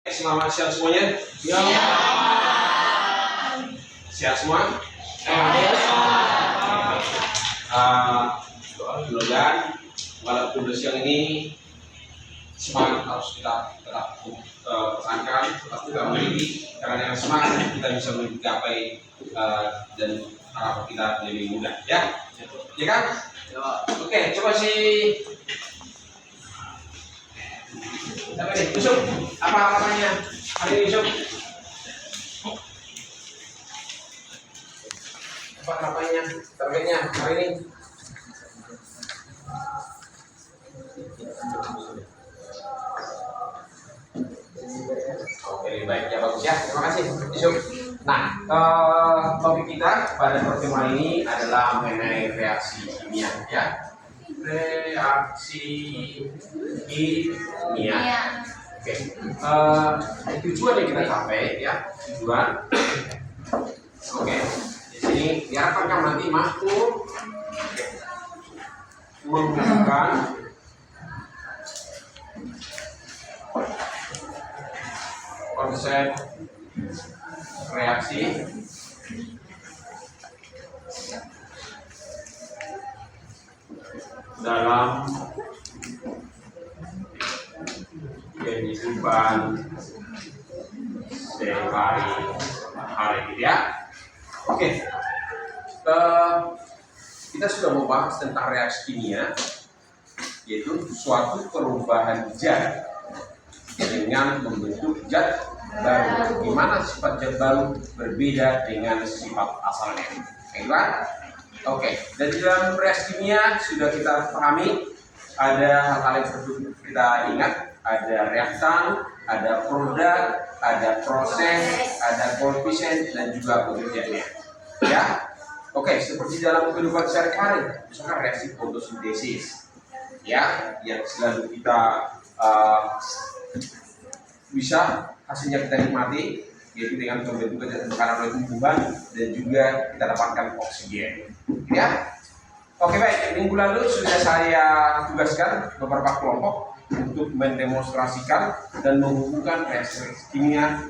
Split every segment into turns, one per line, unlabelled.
Selamat siang semuanya.
Ya.
Siap semua? Mudah-mudahan walaupun udah siang ini semangat harus kita tetap pertahankan, tetap kita miliki, karena dengan semangat kita bisa mencapai dan harapan kita lebih mudah, ya? Ya kan? Oke, coba siapa nih? Yusuf, apa namanya hari ini Yusuf? Apa namanya? Targetnya hari ini? Oke, baik ya, bagus ya. Terima kasih Yusuf. Nah, topik kita pada pertemuan ini adalah mengenai reaksi kimia, ya. Reaksi kimia. Oke, tujuan yang kita capai ya, tujuan. Oke, di sini diharapkan kamu nanti mampu menggunakan konsep reaksi dalam kehidupan sehari-hari, ya. Oke, kita sudah membahas tentang reaksi kimia, yaitu suatu perubahan zat dengan membentuk zat baru, di mana sifat zat baru berbeda dengan sifat asalnya. Baiklah. Oke, dan di dalam reaksi kimia sudah kita pahami ada hal-hal yang perlu kita ingat. Ada reaktan, ada produk, ada proses, ada koefisien, dan juga pengerjaannya. Ya, oke, seperti dalam kehidupan sehari-hari, misalkan reaksi fotosintesis, ya, yang selalu kita bisa hasilnya kita nikmati, yaitu dengan pembentukan zat makanan oleh tumbuhan dan juga kita dapatkan oksigen. Ya, oke, baik. Minggu lalu sudah saya tugaskan beberapa kelompok untuk mendemonstrasikan dan menghubungkan reaksi kimia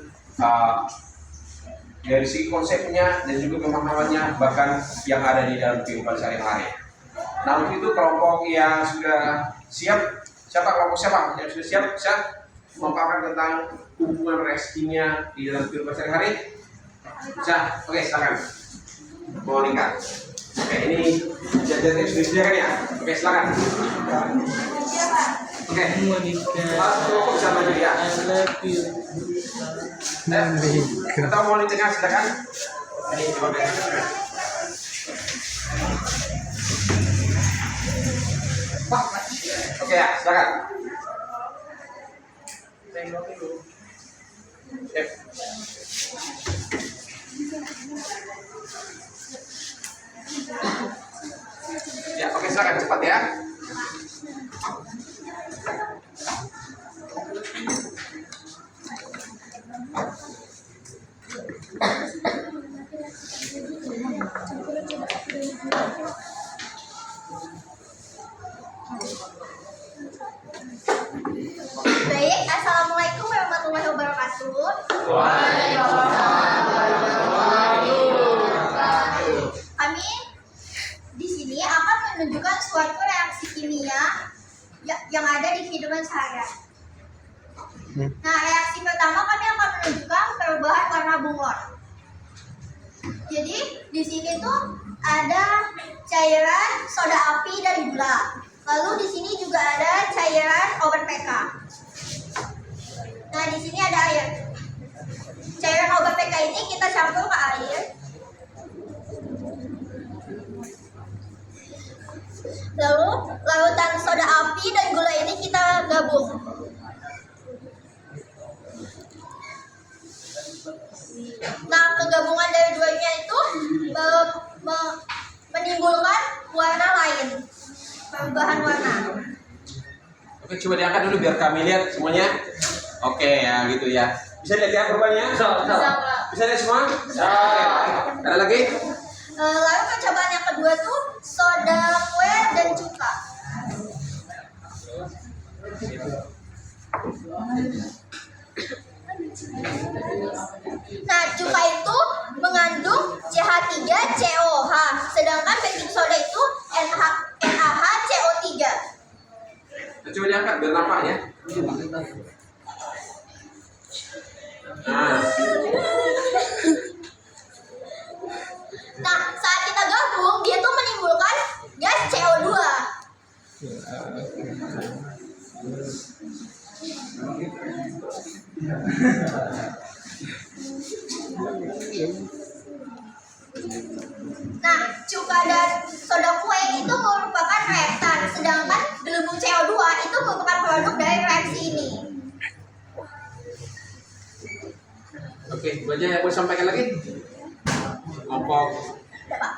dari segi konsepnya dan juga pemahamannya, bahkan yang ada di dalam kehidupan sehari-hari. Nah, untuk itu kelompok yang sudah siap, kelompok siapa yang sudah siap bisa memaparkan tentang hubungan reaksi kimia di dalam kehidupan sehari-hari? Bisa? Oke, silakan. Mau nikah? Oke, ini jajan yang sudah disediakan ya? Oke, silakan. Oke, kelompok bisa maju ya. Atau mau di tengah, silakan. Ini coba beres. Oke ya, silakan. Ya, oke, silakan cepat ya.
Baik, assalamualaikum warahmatullahi wabarakatuh. Kami di sini akan menunjukkan suatu reaksi kimia yang ada di kehidupan sehari-hari. Nah, reaksi pertama kami akan menunjukkan perubahan warna bunglon. Jadi di sini tuh ada cairan soda api dan gula. Lalu di sini juga ada cairan obat PK. Nah, di sini ada air. Cairan obat PK ini kita campur ke air. Lalu larutan soda api dan gula ini kita gabung. Nah, penggabungan dari duanya itu menimbulkan warna lain, perubahan warna.
Oke, coba diangkat dulu biar kami lihat semuanya. Oke ya, gitu ya. Bisa lihat ya perubahannya? Bisa lihat semua? Ada lagi?
Lalu percobaan yang kedua tuh soda kue dan cuka. Nah, cuka itu mengandung CH3COH, sedangkan baking soda itu NaHCO3.
Coba diangkat biar nampak ya. Nah,
Nah, saat kita gabung, dia tuh menimbulkan gas CO2. Nah, cuka dan soda kue itu merupakan reaktan, sedangkan gelembung CO2 itu merupakan produk dari reaksi ini.
oke, itu aja yang mau sampaikan lagi. Kelompok.
Ada, Pak.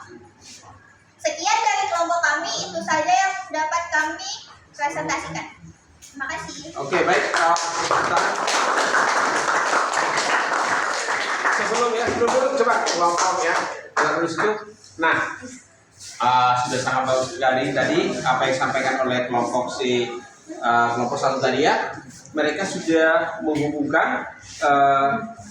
Sekian dari kelompok kami, itu saja yang dapat kami presentasikan. Terima kasih.
Oke, baik. Sebelum coba kelompok ya. Terus itu. Nah, sudah sangat bagus sekali tadi apa yang disampaikan oleh kelompok kelompok 1 tadi ya. Mereka sudah menghubungkan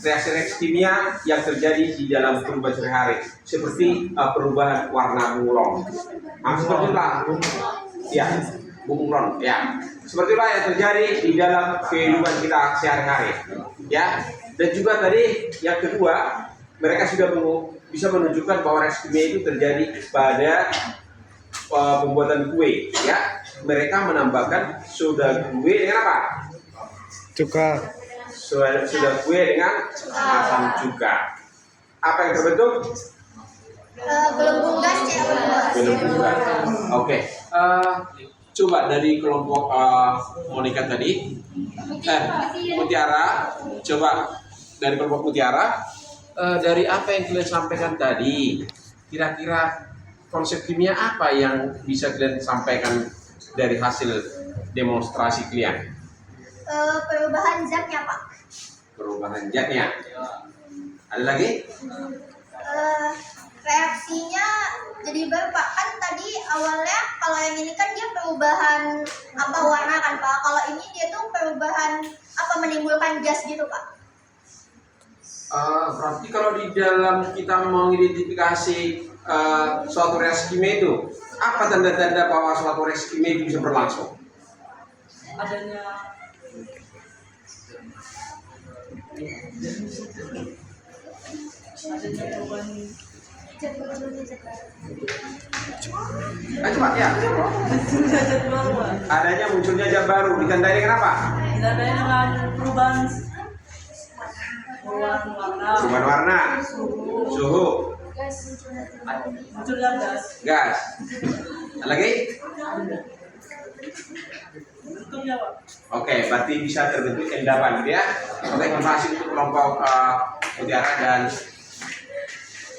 reaksi-reaksi kimia yang terjadi di dalam perubahan sehari-hari, seperti perubahan warna bunglon. Nah, seperti itulah, ya, bunglon, ya. Seperti itulah yang terjadi di dalam kehidupan kita sehari-hari, ya. Dan juga tadi yang kedua, mereka sudah bisa menunjukkan bahwa reaksi kimia itu terjadi pada pembuatan kue, ya. Mereka menambahkan soda kue dengan apa?
Cuka.
Soda kue dengan asam cuka. Apa yang terbentuk?
Gelembung gas CO2.
Gelembung gas. Oke. Coba dari kelompok Monica tadi, Mutiara. Coba dari kelompok Mutiara, dari apa yang kalian sampaikan tadi, kira-kira konsep kimia apa yang bisa kalian sampaikan dari hasil demonstrasi kalian?
Perubahan zatnya, Pak.
Perubahan zatnya. Ada lagi?
Reaksinya jadi baru, Pak. Kan tadi awalnya kalau yang ini kan dia perubahan apa warna kan, Pak. Kalau ini dia tuh perubahan apa menimbulkan gas gitu, Pak.
Berarti kalau di dalam kita mengidentifikasi suatu reaksi kimia itu, apa tanda-tanda bahwa suatu reaksi kimia itu bisa berlangsung?
Adanya perubahan
Coba ya.
zat baru, Pak.
Adanya munculnya zat baru ditandai dengan apa?
Ditandai dengan perubahan warna,
Perubahan warna, suhu,
munculnya gas,
gas. Ada lagi?
bentuknya, Pak.
Oke, berarti bisa terbentuk endapan gitu ya. Oke, terima kasih untuk kelompok Mutiara dan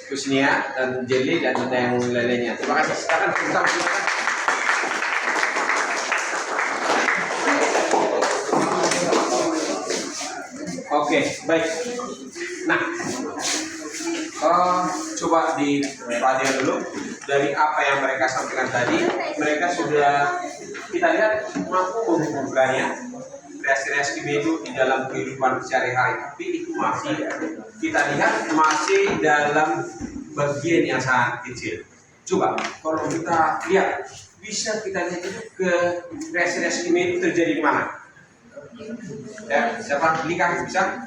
Kusnia dan Jelly dan yang lainnya. Terima kasih. Silakan kita silakan. Oke, baik. Nah, coba diperhatikan dulu dari apa yang mereka sampaikan tadi. Mereka sudah kita lihat mampu menghubungkannya reaksi-reaksi kimia itu di dalam kehidupan sehari-hari. Tapi itu masih kita lihat masih dalam bagian yang sangat kecil. Coba kalau kita lihat bisa kita lihat itu ke reaksi-reaksi kimia itu terjadi di mana? Ya, siapa? Lika bisa?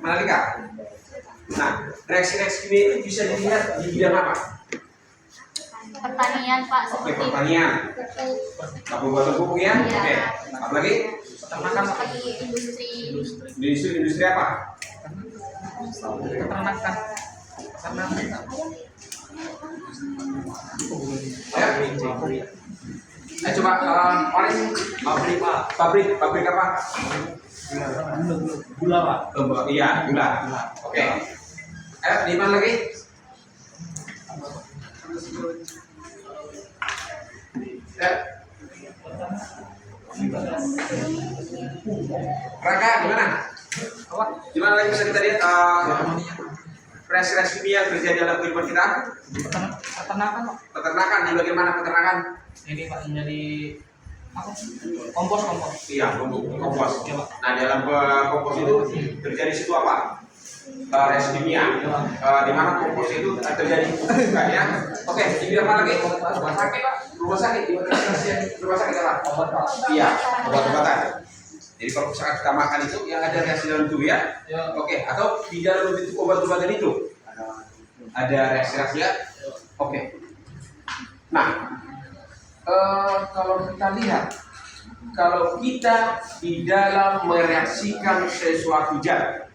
Mana Lika? Nah, reaksi-reaksi kimia itu bisa dilihat di bidang apa?
Pertanian, Pak,
Oke,
seperti
pertanian. Buat pupuk ya?
Iya.
Oke. Apa lagi?
peternakan, seperti industri
Industri apa?
Peternakan.
Ya. Coba Oris. Pabrik apa?
Gula, Pak.
Iya, gula. Oke. Di mana lagi? Raka, gimana? Gimana lagi bisa kita lihat reaksi-reaksi kimia yang terjadi dalam kehidupan kita?
Peternakan, Pak.
Peternakan, di bagian mana peternakan?
Ini, Pak, menjadi Kompos.
Iya, kompos. Nah, dalam kompos itu terjadi situ apa? Reaksi kimia. Di mana kompos itu terjadi pembentukan ya. Oke, ini apa lagi? Rumah sakit, Pak. Rumah sakit. Rumah sakit apa? Iya, obat-obatan. Jadi kalau misalkan kita makan itu yang ada reaksi dalam tubuh ya. Oke, atau di dalam bentuk obat-obatan itu ada reaksi-reaksi ya. Oke. Nah, kalau kita lihat, kalau kita di dalam mereaksikan sesuatu zat,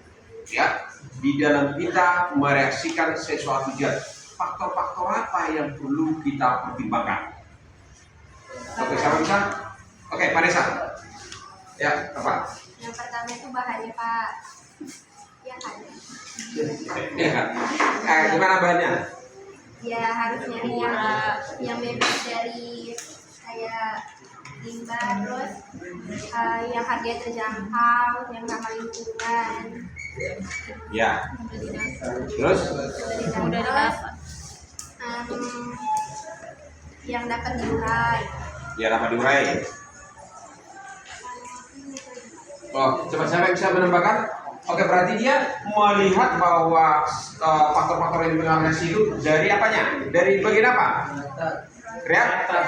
ya, di dalam kita mereaksikan sesuatu zat, faktor-faktor apa yang perlu kita pertimbangkan? Oke, siapa bisa? Oke, Pak Desa. Ya, apa?
Yang pertama itu bahannya, Pak. Ya kan?
Ya kan? Gimana bahannya?
Ya harus nyari yang bebas dari kayak limbah, terus yang harganya terjangkau, yang ramah lingkungan.
Ya. Terus?
Mudah didapat. Yang dapat diurai.
Ya, dapat diurai. Oh, coba siapa yang bisa menambahkan? Oke, berarti dia melihat bahwa faktor-faktor yang mengalami itu dari apanya? Dari bagian apa? Reaktan.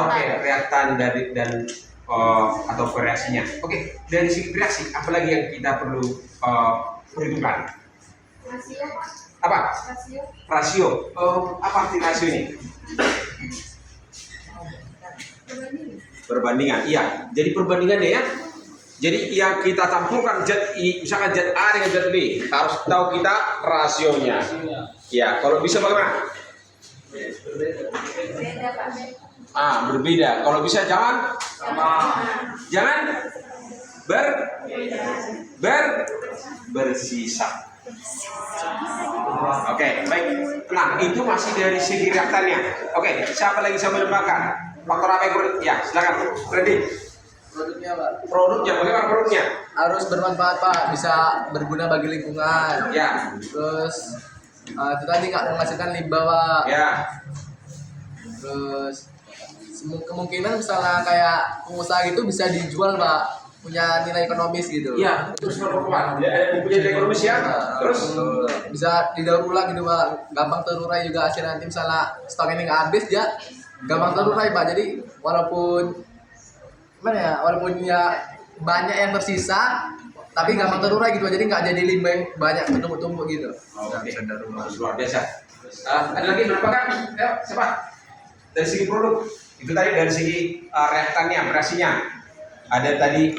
Oke, reaktan dari dan atau reaksinya. Oke, dari segi reaksi, apalagi yang kita perlu perhitungkan?
Rasio.
Apa?
Rasio.
Rasio. Apa arti rasio ini? Perbandingan. Iya. Jadi perbandingannya ya. Jadi yang kita campurkan zat misalkan zat A dengan zat B, harus tahu kita rasionya. Ya, kalau bisa bagaimana?
Beda, Pak.
Berbeda. Kalau bisa jangan bersisa. Oke, baik. Nah, itu masih dari segi reaktannya. Oke, siapa lagi bisa menambahkan? Faktor apa yang ya, silakan. Ready?
Produknya, Pak.
Produknya, bagaimana produknya?
Harus bermanfaat, Pak. Bisa berguna bagi lingkungan.
Ya.
Terus itu tadi nggak menghasilkan limbah, Pak.
Ya.
Terus kemungkinan misalnya kayak pengusaha gitu bisa dijual, Pak. Punya nilai ekonomis gitu.
Iya, terus bermanfaat. Ada punya nilai ekonomis ya. Terus
bisa didaur ulang gitu, Pak. Gampang terurai juga hasil nanti misalnya stok ini nggak habis ya gampang terurai, Pak. Jadi walaupun ya banyak yang tersisa tapi gampang terurai gitu, jadi nggak jadi limbah yang banyak bertumpuk-tumpuk gitu.
Oke. Luar biasa. Ada lagi menambahkan? Ayo, siapa? Dari segi produk itu tadi dari segi reaktannya, reaksinya. Ada tadi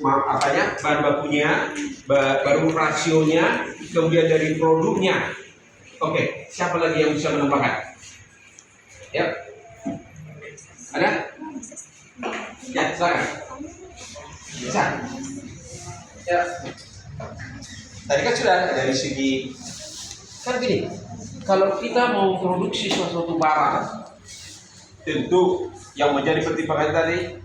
bahan bakunya, baru rasionya, kemudian dari produknya. Oke, siapa lagi yang bisa menambahkan? Ya, ada? Ya, silakan. Bisa. Ya. Tadi kan sudah dari segi kan gini, kalau kita mau produksi suatu barang, tentu yang menjadi pertimbangan tadi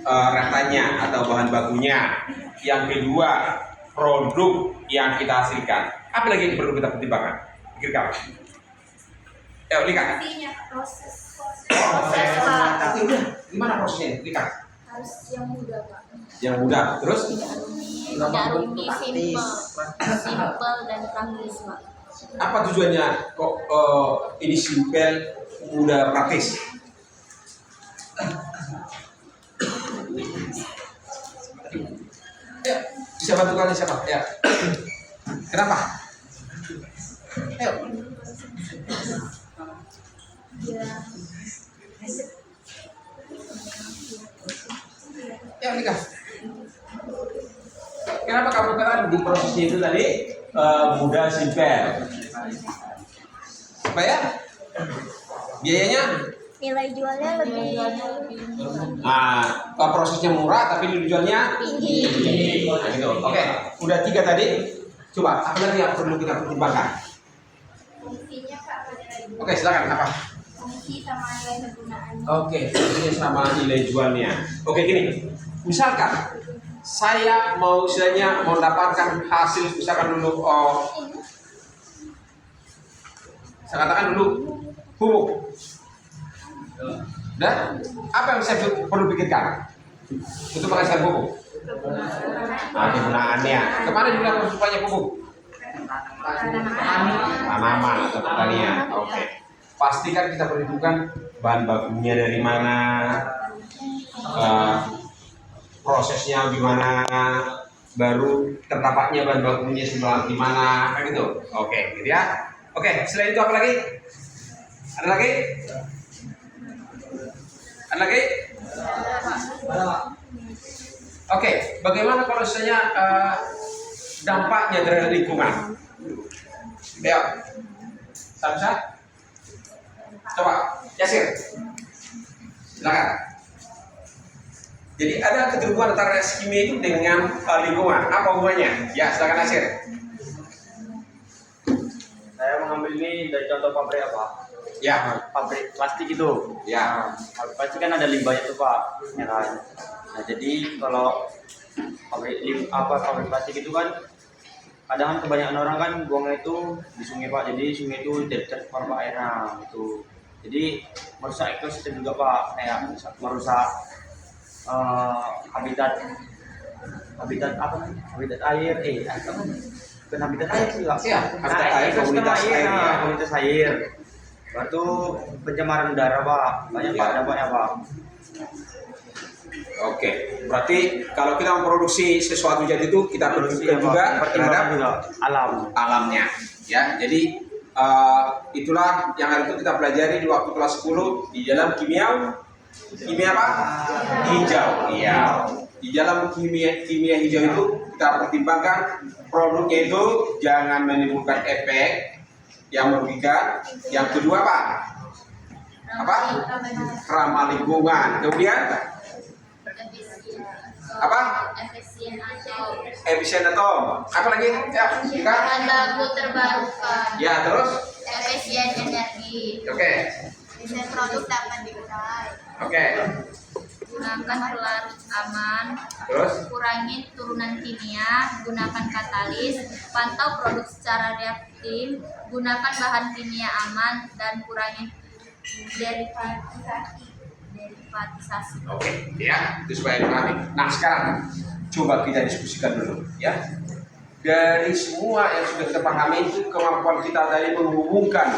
reaktannya atau bahan bakunya. Yang kedua, produk yang kita hasilkan. Apa lagi yang perlu kita pertimbangkan? Pikirkan. Lika.
Proses.
Tapi udah, gimana prosesnya? Lika.
Harus yang mudah, Pak.
Yang mudah. Terus?
Jarum simple dan praktis, Pak.
Apa tujuannya kok ini simpel, mudah, praktis? Ya, bisa bantu kalian siapa? Ya. Kenapa? Ayo. Ya, Nika. Kenapa kamu katakan di prosesnya itu tadi mudah, simpel? Supaya biayanya
Nilai jualnya lebih
prosesnya murah tapi nilai jualnya
tinggi.
Nah, gitu. Oke, udah 3 tadi. Coba apa lagi yang perlu kita pertimbangkan?
Fungsinya, Pak, ada lagi.
Oke, silakan apa?
Fungsi sama nilai kegunaan.
Oke, ini sama nilai jualnya. Oke, gini. Misalkan saya mau istilahnya mendapatkan hasil, misalkan dulu saya katakan dulu pupuk. Dan apa yang saya perlu pikirkan untuk menghasilkan pupuk? Kegunaannya. Kemana digunakan supaya pupuk? Tanaman atau pertanian. Oke. Pastikan kita perhitungkan bahan bakunya dari mana, prosesnya gimana, baru terdapatnya bahan bakunya sebelah di mana, kayak gitu. Oke, gitu ya. Oke, selain itu apa lagi? Ada lagi? Ada lagi? Oke, bagaimana kalau misalnya dampaknya terhadap lingkungan? Ya, Samsa, coba, Yasir, silakan. Jadi ada keterhubungan antara reaksi kimia itu dengan lingkungan. Apa hubungannya? Ya, silakan Yasir.
Saya mengambil ini dari contoh pabrik apa?
Ya,
Pabrik plastik itu.
ya,
Pabrik plastik kan ada limbahnya tuh Pak, ya kan? Nah jadi kalau pabrik plastik itu kan kadang kan kebanyakan orang kan buangnya itu di sungai Pak. Jadi sungai itu tidak tercemar Pak airnya gitu. Jadi merusak ekosistem juga Pak, kayak merusak habitat apa namanya? Habitat air, bukan habitat air sih Pak.
Iya, habitat air, komunitas air, ya.
Komunitas air. Waktu pencemaran udara Pak, banyak Pak dampaknya Pak.
Oke. Berarti kalau kita memproduksi sesuatu jadi itu kita perhitungkan juga terhadap
alam.
alamnya. Ya, jadi itulah yang hari itu kita pelajari di waktu kelas 10 di dalam kimia apa? Hijau. Iya. Di dalam kimia hijau itu kita pertimbangkan produknya itu jangan menimbulkan efek yang merugikan. Yang kedua apa? Ramah lingkungan. Kemudian apa? Efisien atau apa lagi? Ya,
Bahan baku terbarukan.
ya terus.
Efisien energi.
Oke.
Desain produk dapat diketahui.
Oke.
Gunakan pelarut aman.
Terus.
Kurangi turunan kimia. Gunakan katalis. Pantau produk secara reaktif. Gunakan bahan kimia aman dan kurangi derivatisasi.
Oke, ya, itu supaya dipahami. Nah, sekarang coba kita diskusikan dulu, ya. Dari semua yang sudah kita pahami itu kemampuan kita tadi menghubungkan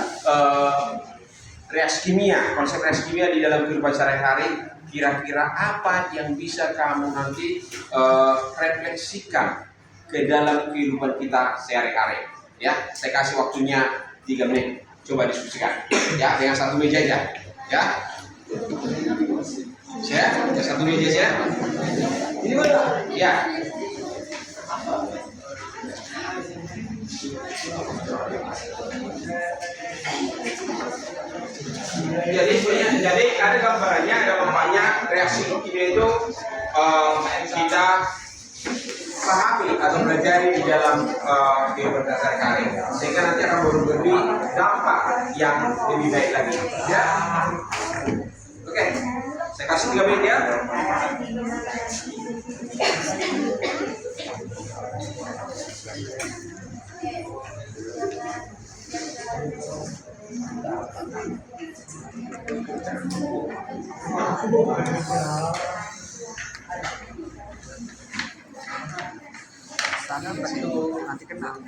reaksi kimia, konsep reaksi kimia di dalam kehidupan sehari-hari. Kira-kira apa yang bisa kamu nanti refleksikan ke dalam kehidupan kita sehari-hari? Ya, saya kasih waktunya 3 menit. Coba diskusikan, ya, dengan satu meja aja, ya. Ya, satu meja ya. Ini mana? Ya. Jadi ada gambarannya, ada nampaknya reaksi kimia itu kita pahami atau pelajari di dalam kehidupan sehari-hari, sehingga nanti akan memberi dampak yang lebih baik lagi. Ya. Oke, saya kasih 3 menit ya.
Sana itu nanti kenal.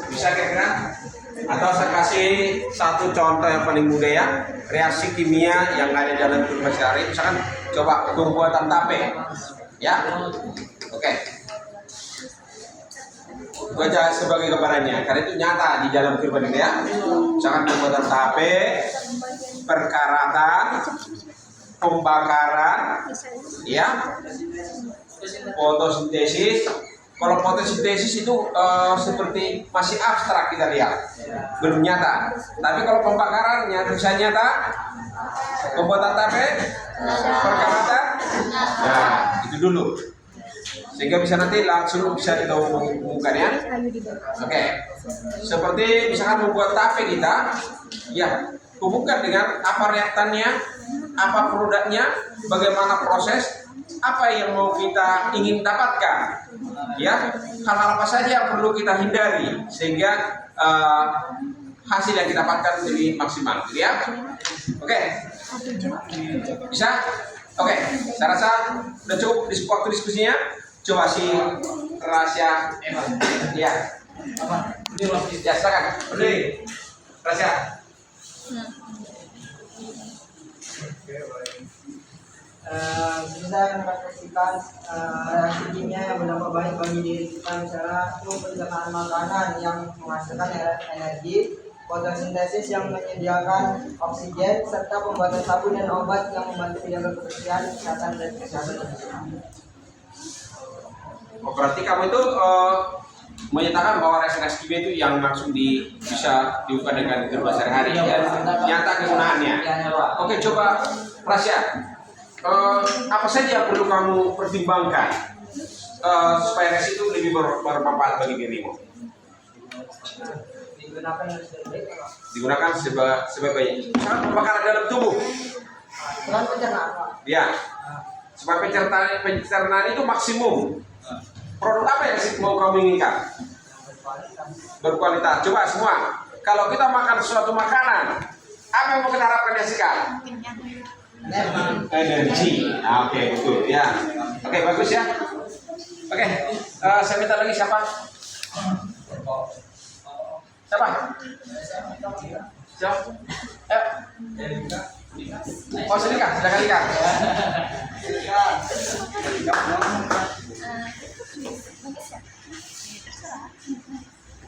Bisa kira-kira? Atau saya kasih satu contoh yang paling mudah ya, reaksi kimia yang ada dalam kurva sehari. Misalkan coba pembuatan tape, ya. Oke. Itu aja sebagai gambarannya, karena itu nyata di dalam kurva ini ya. Misalkan pembuatan tape, perkaratan, pembakaran, ya, fotosintesis. Kalau fotosintesis itu seperti masih abstrak kita lihat, belum nyata. Tapi kalau pembakarannya bisa nyata, pembuatan tape, perkaratan, nah itu dulu. Sehingga bisa nanti langsung bisa kita umumkan ya. Oke, seperti misalkan membuat tape kita, ya hubungkan dengan apa reaktannya, apa produknya, bagaimana proses, apa yang mau kita ingin dapatkan, ya hal-hal apa saja yang perlu kita hindari sehingga hasil yang kita dapatkan lebih maksimal, ya. Oke, bisa? Oke, saya rasa udah cukup di waktu diskusinya. Coba si rahasia, ya, ya silakan, berdiri, rahasia.
Bisa merefleksikan reaksi kimia yang berdampak baik bagi diri kita, misalnya itu pencernaan makanan yang menghasilkan energi, fotosintesis yang menyediakan oksigen, serta pembuatan sabun dan obat yang membantu menjaga kebersihan, kesehatan dan kesehatan manusia.
Oh, berarti kamu itu menyatakan bahwa reaksi kimia itu yang langsung bisa diubah dengan kehidupan sehari-hari ya, nyata kegunaannya. Oke, coba rahasia. Apa saja yang perlu kamu pertimbangkan supaya reaksi itu lebih bermanfaat bagi dirimu? Digunakan sebagai pembakaran dalam tubuh.
Dengan pencernaan, Pak.
Ya, supaya pencernaan itu maksimum. Produk apa yang mau kamu inginkan? Berkualitas. Coba semua. Kalau kita makan suatu makanan, apa yang mau kita harapkan dihasilkan? Energi. Nah, oke, betul ya. Oke, bagus ya. Oke, saya minta lagi siapa? Siapa? Siapa? Oh, silakan, silakan.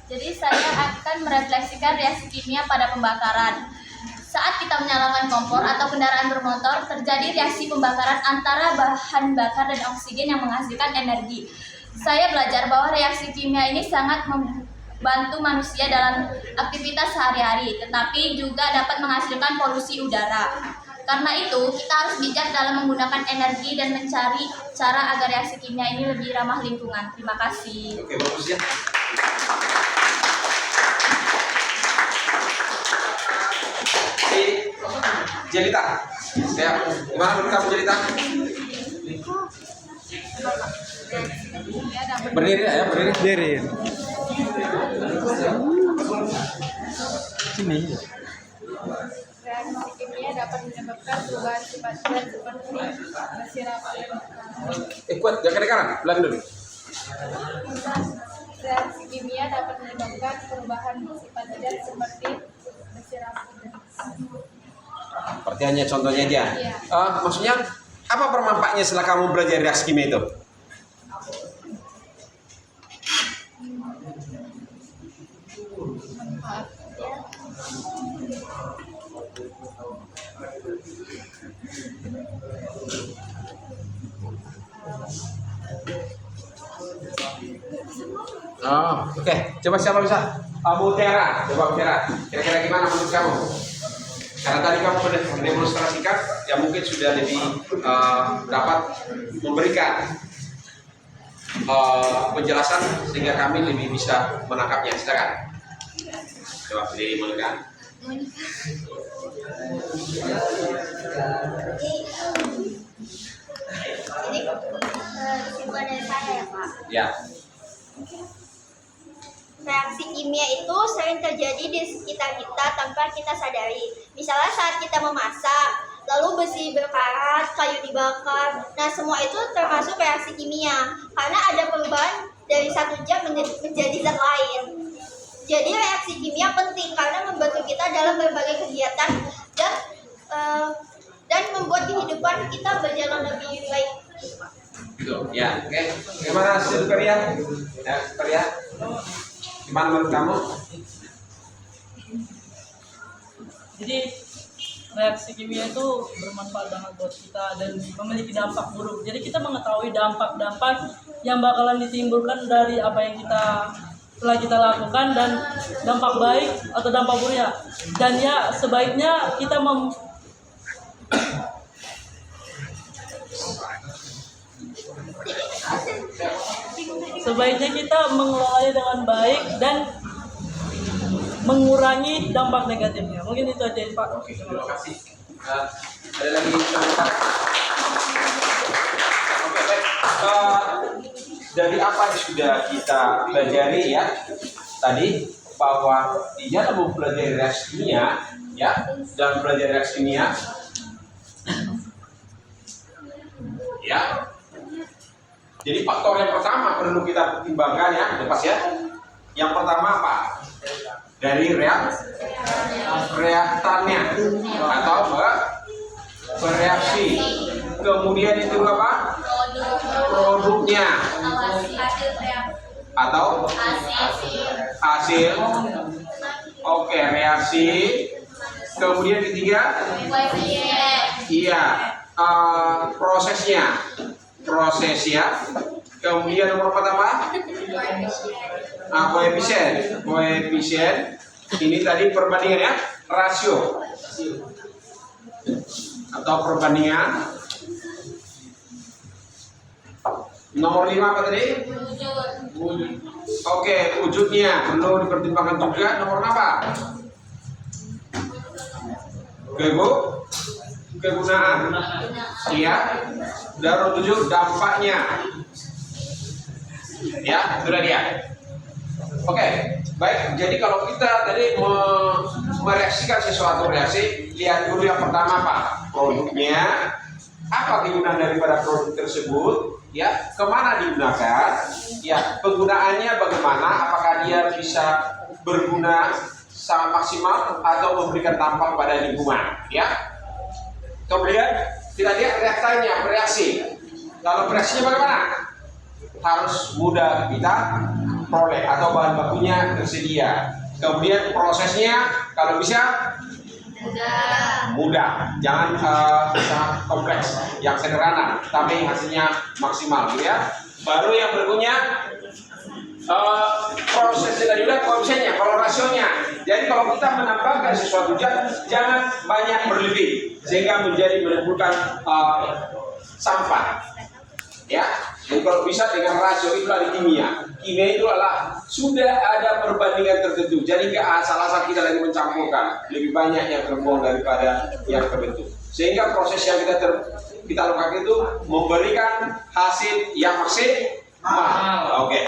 Jadi saya akan merefleksikan reaksi kimia pada pembakaran. Saat kita menyalakan kompor atau kendaraan bermotor, terjadi reaksi pembakaran antara bahan bakar dan oksigen yang menghasilkan energi. Saya belajar bahwa reaksi kimia ini sangat membantu manusia dalam aktivitas sehari-hari, tetapi juga dapat menghasilkan polusi udara. Karena itu, kita harus bijak dalam menggunakan energi dan mencari cara agar reaksi kimia ini lebih ramah lingkungan. Terima kasih.
Oke, bagus ya. Jelita, ya, gimana menurut kamu Jelita? Berdiri ya, berdiri.
Dari sini.
Reaksi kimia dapat menyebabkan perubahan sifat zat seperti berserapan.
Kuat, gak kedengaran, ulang dulu.
Reaksi kimia dapat menyebabkan perubahan sifat zat seperti berserapan.
Seperti hanya contohnya aja.
Iya.
Maksudnya apa bermanfaatnya setelah kamu belajar reaksi kimia itu? Oh, oke. Coba siapa bisa? Mutiara. Coba Mutiara. Kira-kira gimana menurut kamu? Karena tadi kamu mendemonstrasikan, ya mungkin sudah lebih dapat memberikan penjelasan sehingga kami lebih bisa menangkapnya. Silakan. Coba berdiri Monika.
Jadi kesimpulan dari saya ya Pak.
Ya.
Reaksi kimia itu sering terjadi di sekitar kita tanpa kita sadari. Misalnya saat kita memasak, lalu besi berkarat, kayu dibakar. Nah, semua itu termasuk reaksi kimia karena ada perubahan dari satu zat menjadi zat lain. Jadi reaksi kimia penting karena membantu kita dalam berbagai kegiatan dan membuat kehidupan kita berjalan lebih baik.
Gitu. Ya, oke. Gimana hasil karya? Ya, karya. Gimana menurut kamu?
Jadi reaksi kimia itu bermanfaat banget buat kita dan memiliki dampak buruk. Jadi kita mengetahui dampak-dampak yang bakalan ditimbulkan dari apa yang telah kita lakukan dan dampak baik atau dampak buruk ya. Dan ya sebaiknya kita mengelolanya dengan baik dan mengurangi dampak negatifnya. Mungkin itu aja Pak.
Oke, terima kasih. Ada lagi teman-teman? Oke, baik. Dari apa yang sudah kita pelajari ya tadi, bahwa di dalam mempelajari reaksi kimia, ya, dalam belajar reaksi kimia, ya. Jadi faktor yang pertama perlu kita pertimbangkan ya, lepas ya. Yang pertama apa? Dari reaktannya atau bereaksi. Kemudian itu apa? Produknya atau hasil. Oke, reaksi. Kemudian ketiga, iya, prosesnya. Kemudian nomor 4 apa? Koefisien. Ini tadi perbandingan ya, rasio atau perbandingan. Nomor 5 apa tadi? Oke, wujudnya perlu dipertimbangkan juga. Nomor apa? Kegunaan. Iya. Dan nomor 7 dampaknya. Ya, sudah dia. Oke, baik. Jadi kalau kita tadi mereaksikan sesuatu reaksi, lihat dulu yang pertama apa? Produknya. Apa kegunaan daripada produk tersebut? Ya, kemana digunakan? Ya, penggunaannya bagaimana? Apakah dia bisa berguna sangat maksimal atau memberikan dampak pada lingkungan? Ya. Kemudian kita lihat reaktannya, bereaksi. Kalau bereaksinya bagaimana? Harus mudah kita peroleh atau bahan bakunya tersedia. Kemudian prosesnya kalau bisa mudah, jangan sangat kompleks, yang sederhana tapi hasilnya maksimal, gitu ya. Baru yang berikutnya prosesnya tadi udah, koefisiennya, kalau rasionya. Jadi kalau kita menambahkan sesuatu jangan banyak berlebih sehingga menimbulkan sampah. Ya, jadi kalau bisa dengan rasio itu dari kimia. Kimia itu adalah sudah ada perbandingan tertentu. Jadi nggak asal-asal kita lagi mencampurkan. Lebih banyak yang terbuang daripada yang terbentuk. Sehingga proses yang kita lakukan itu memberikan hasil yang maksimal. Oke.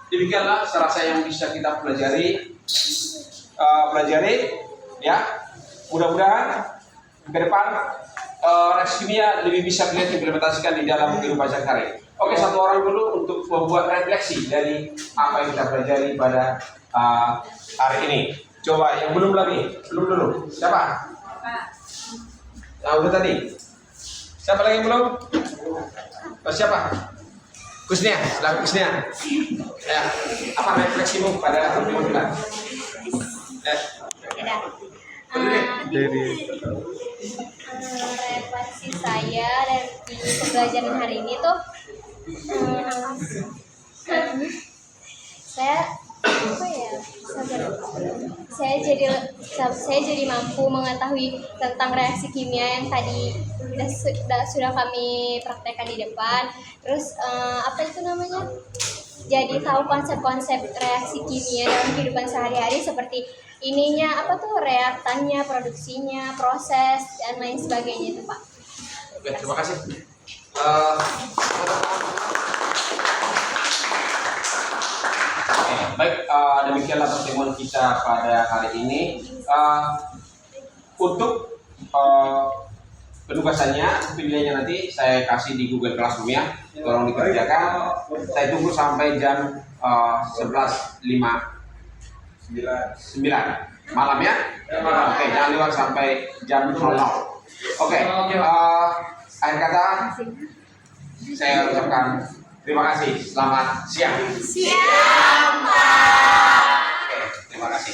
Demikianlah serasa yang bisa kita pelajari. Ya. Mudah-mudahan ke depan reaksi kimia lebih bisa kita implementasikan di dalam kehidupan sehari-hari. Oke, satu orang dulu untuk membuat refleksi dari apa yang kita pelajari pada hari ini. Coba yang belum dulu. Siapa? Nah, udah tadi. Siapa lagi yang belum? Siapa? Kusnia, silakan Kusnia. Ya, apa refleksimu pada pertemuan kita?
Dari refleksi saya dari pembelajaran hari ini tuh saya jadi mampu mengetahui tentang reaksi kimia yang tadi sudah kami praktekkan di depan. Terus jadi tahu konsep-konsep reaksi kimia dalam kehidupan sehari-hari seperti reaktannya, produksinya, proses dan lain sebagainya itu, Pak.
Oke, terima kasih. Baik, demikianlah pertemuan kita pada hari ini. Untuk penugasannya, pilihannya nanti saya kasih di Google Classroom ya. Tolong dikerjakan. Saya tunggu sampai jam 11.05 9 malam ya? Oke, jangan lewat sampai jam 00. Oke, akhir kata saya ucapkan terima kasih. Selamat siang.
Siap, Pak.
Oke, terima kasih.